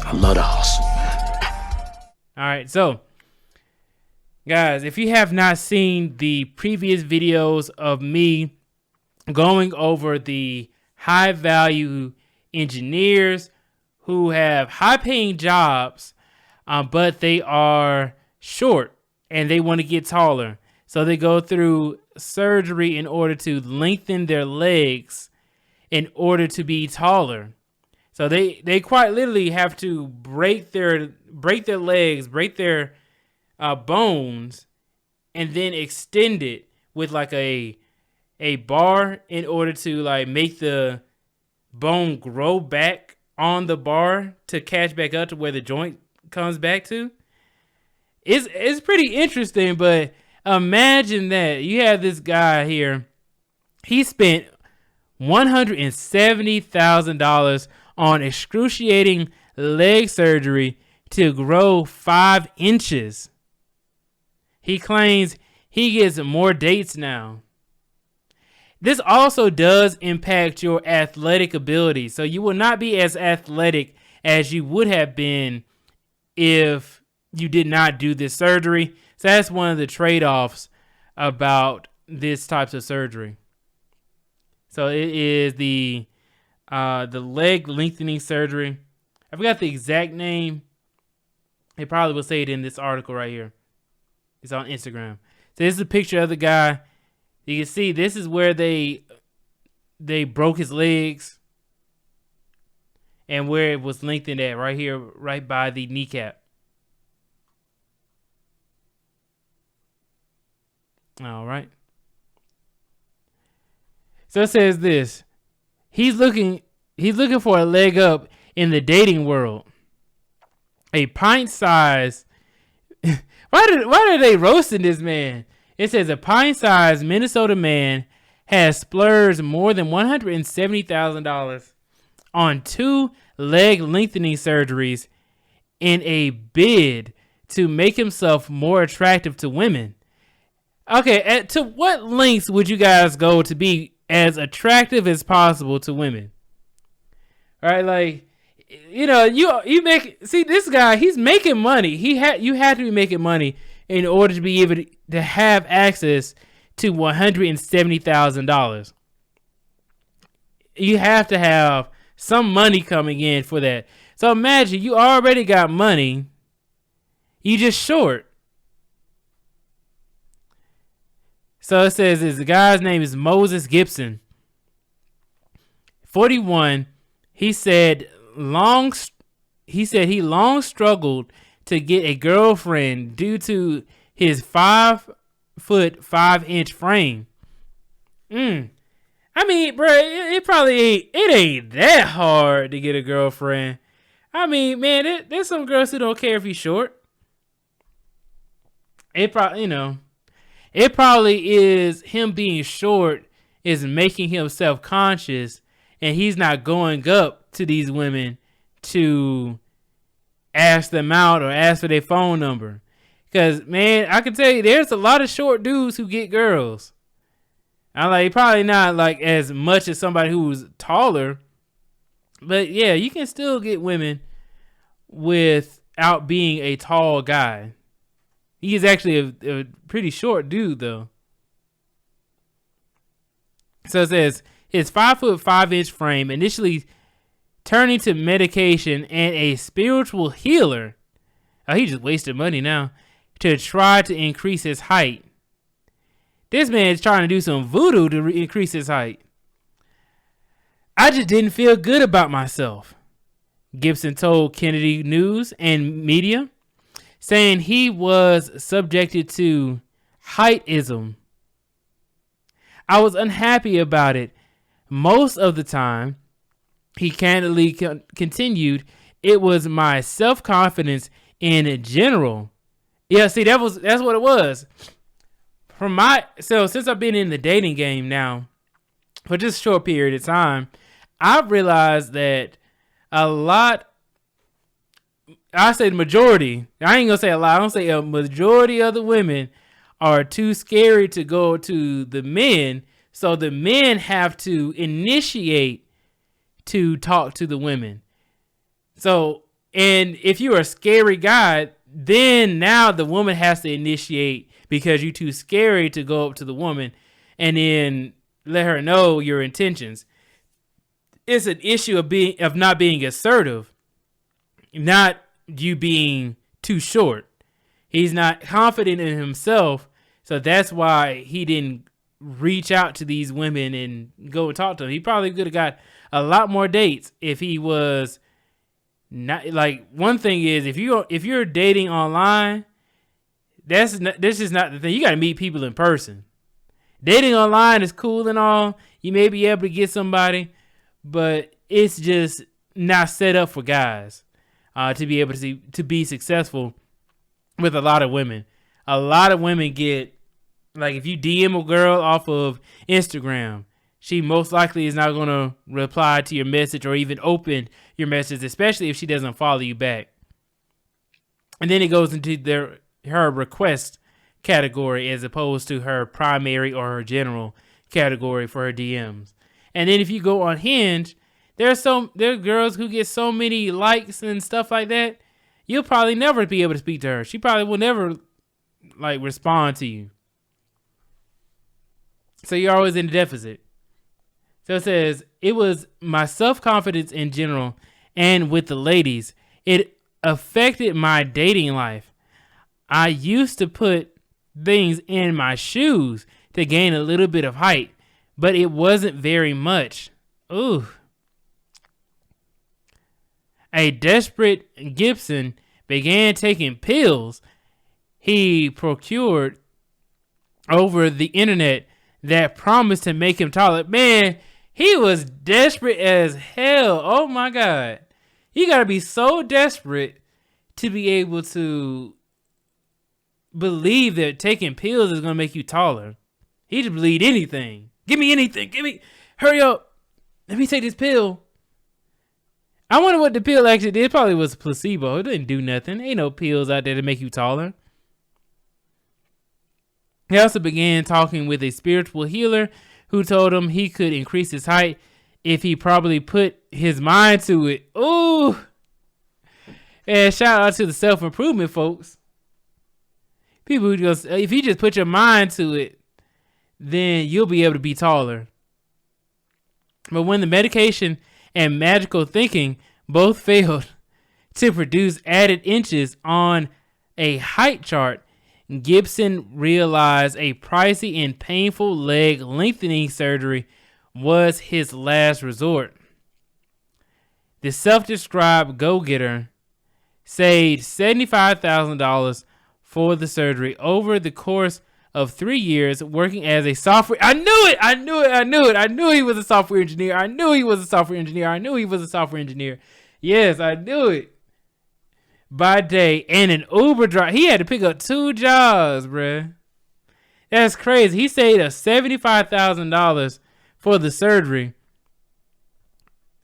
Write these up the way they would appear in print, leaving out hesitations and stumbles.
I love the hustle, man. All right, so guys, if you have not seen the previous videos of me going over the high value engineers who have high paying jobs, but they are short and they want to get taller. So they go through surgery in order to lengthen their legs in order to be taller. So they quite literally have to break their legs, break their bones, and then extend it with like a bar in order to like make the bone grow back on the bar to catch back up to where the joint comes back to. It's pretty interesting, but imagine that you have this guy here. He spent $170,000 on excruciating leg surgery to grow 5 inches. He claims he gets more dates now. This also does impact your athletic ability. So you will not be as athletic as you would have been if you did not do this surgery. So that's one of the trade-offs about this types of surgery. So it is the leg lengthening surgery. I forgot the exact name. They probably will say it in this article right here. It's on Instagram. So this is a picture of the guy. You can see this is where they broke his legs and where it was lengthened at, right here, right by the kneecap. All right. So it says this. He's looking for a leg up in the dating world. A pint size. Why are they roasting this man? It says a pint-sized Minnesota man has splurged more than $170,000 on 2 leg lengthening surgeries in a bid to make himself more attractive to women. Okay, to what lengths would you guys go to be as attractive as possible to women? All right, like, you make, see, this guy, he's making money. You had to be making money in order to be able to have access to $170,000. You have to have some money coming in for that. So imagine you already got money. You just short. So it says the guy's name is Moses Gibson. 41. He said he long struggled to get a girlfriend due to his 5 foot 5 inch frame. I mean, bro, it probably ain't that hard to get a girlfriend. I mean, man, there's some girls who don't care if he's short. It probably is him being short is making him self-conscious, and he's not going up to these women to ask them out or ask for their phone number. Because, man, I can tell you, there's a lot of short dudes who get girls. I'm like, probably not like as much as somebody who's taller, but yeah, you can still get women without being a tall guy. He is actually a pretty short dude, though. So it says his 5 foot 5 inch frame initially turning to medication and a spiritual healer. Oh, he just wasted money now to try to increase his height. This man is trying to do some voodoo to increase his height. I just didn't feel good about myself, Gibson told Kennedy News and Media, saying he was subjected to heightism. I was unhappy about it most of the time. He candidly continued, it was my self-confidence in general. Yeah, see, that's what it was. So since I've been in the dating game now for just a short period of time, I've realized that a lot, I say the majority, I ain't gonna say a lot, I don't say a majority of the women are too scary to go to the men, so the men have to initiate to talk to the women. So And if you're a scary guy, then now the woman has to initiate because you're too scary to go up to the woman and then let her know your intentions. It's an issue of not being assertive, not you being too short. He's not confident in himself, so that's why he didn't reach out to these women and go and talk to them. He probably could have got a lot more dates if he was not. Like, one thing is, if you're dating online, this is not the thing. You got to meet people in person. Dating online is cool and all. You may be able to get somebody, but it's just not set up for guys to be able to be successful with a lot of women. A lot of women get, like, if you DM a girl off of Instagram, she most likely is not going to reply to your message or even open your message, especially if she doesn't follow you back. And then it goes into her request category as opposed to her primary or her general category for her DMs. And then if you go on Hinge, there are girls who get so many likes and stuff like that, you'll probably never be able to speak to her. She probably will never respond to you. So you're always in a deficit. So it says, it was my self-confidence in general and with the ladies. It affected my dating life. I used to put things in my shoes to gain a little bit of height, but it wasn't very much. Ooh. A desperate Gibson began taking pills he procured over the internet that promised to make him taller. Man, he was desperate as hell. Oh my God. You gotta be so desperate to be able to believe that taking pills is gonna make you taller. He just believed anything. Give me anything. Hurry up. Let me take this pill. I wonder what the pill actually did. It probably was a placebo. It didn't do nothing. Ain't no pills out there to make you taller. He also began talking with a spiritual healer who told him he could increase his height if he probably put his mind to it. Ooh. And shout out to the self-improvement folks. People who just, if you just put your mind to it, then you'll be able to be taller. But when the medication and magical thinking both failed to produce added inches on a height chart, Gibson realized a pricey and painful leg lengthening surgery was his last resort. The self-described go-getter saved $75,000 for the surgery over the course of 3 years working as a software. I knew he was a software engineer. Yes, I knew it. By day, and an Uber driver. He had to pick up 2 jobs, bruh. That's crazy. He saved us $75,000 for the surgery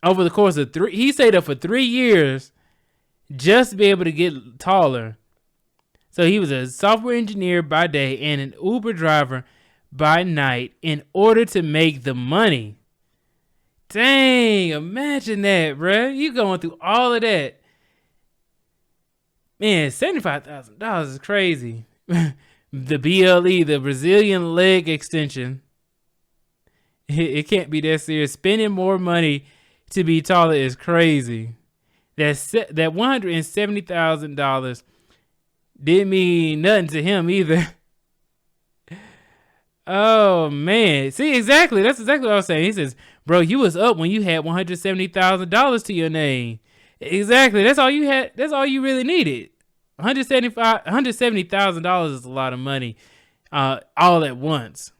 over the course of 3. He saved up for 3 years just to be able to get taller. So he was a software engineer by day and an Uber driver by night in order to make the money. Dang, imagine that, bruh. You going through all of that. Man, $75,000 is crazy. The BLE, the Brazilian leg extension. It can't be that serious. Spending more money to be taller is crazy. That $170,000 didn't mean nothing to him either. Oh man. See, exactly. That's exactly what I was saying. He says, bro, you was up when you had $170,000 to your name. Exactly. That's all you had. That's all you really needed. $170,000 is a lot of money, all at once.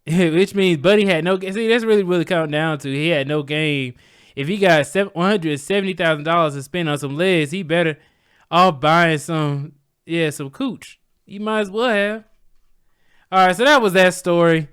Which means Buddy had no. See, that's really coming down to he had no game. If he got $170,000 to spend on some legs, he better off buying some cooch. You might as well have. All right, so that was that story.